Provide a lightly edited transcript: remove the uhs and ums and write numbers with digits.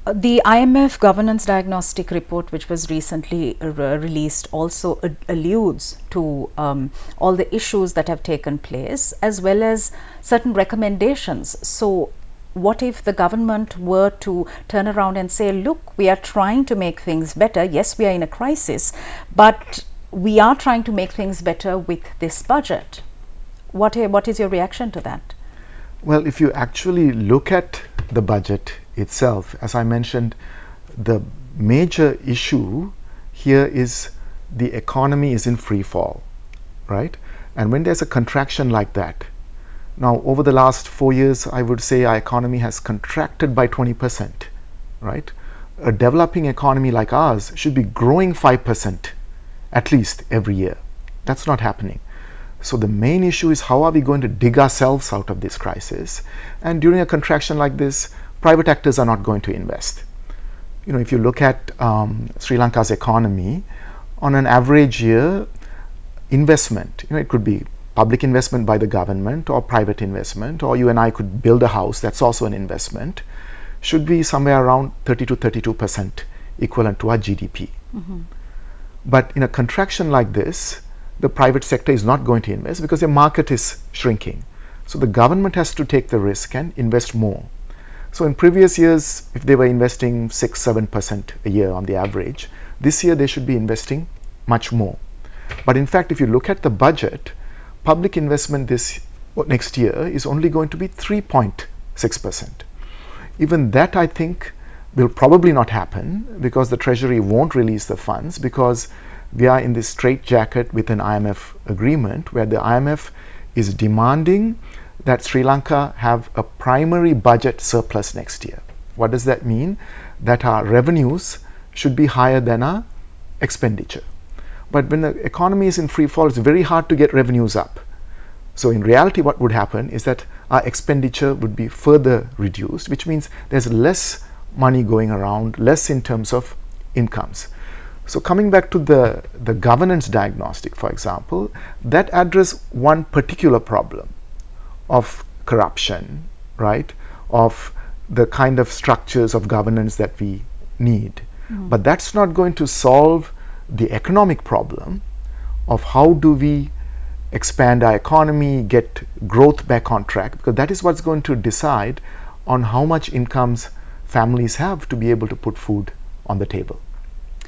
The IMF Governance Diagnostic Report, which was recently released, also alludes to all the issues that have taken place, as well as certain recommendations. So, what if the government were to turn around and say, look, we are trying to make things better. Yes, we are in a crisis, but we are trying to make things better with this budget. What is your reaction to that? Well, if you actually look at the budget itself, as I mentioned, the major issue here is the economy is in free fall, right? And when there's a contraction like that, now over the last 4 years, I would say our economy has contracted by 20%, right? A developing economy like ours should be growing 5% at least every year. That's not happening. So the main issue is, how are we going to dig ourselves out of this crisis? And during a contraction like this, private actors are not going to invest. You know, if you look at Sri Lanka's economy, on an average year, investment, you know, it could be public investment by the government or private investment, or you and I could build a house, that's also an investment, should be somewhere around 30 to 32% equivalent to our GDP. Mm-hmm. But in a contraction like this, the private sector is not going to invest because the market is shrinking. So the government has to take the risk and invest more. So in previous years, if they were investing 6-7% a year on the average, this year they should be investing much more. But in fact, if you look at the budget, public investment next year is only going to be 3.6%. Even that, I think, will probably not happen, because the Treasury won't release the funds, because we are in this straitjacket with an IMF agreement where the IMF is demanding that Sri Lanka have a primary budget surplus next year. What does that mean? That our revenues should be higher than our expenditure. But when the economy is in free fall, it's very hard to get revenues up. So in reality, what would happen is that our expenditure would be further reduced, which means there's less money going around, less in terms of incomes. So coming back to the governance diagnostic, for example, that addressed one particular problem of corruption, right? Of the kind of structures of governance that we need. Mm-hmm. But that's not going to solve the economic problem of how do we expand our economy, get growth back on track, because that is what's going to decide on how much incomes families have to be able to put food on the table.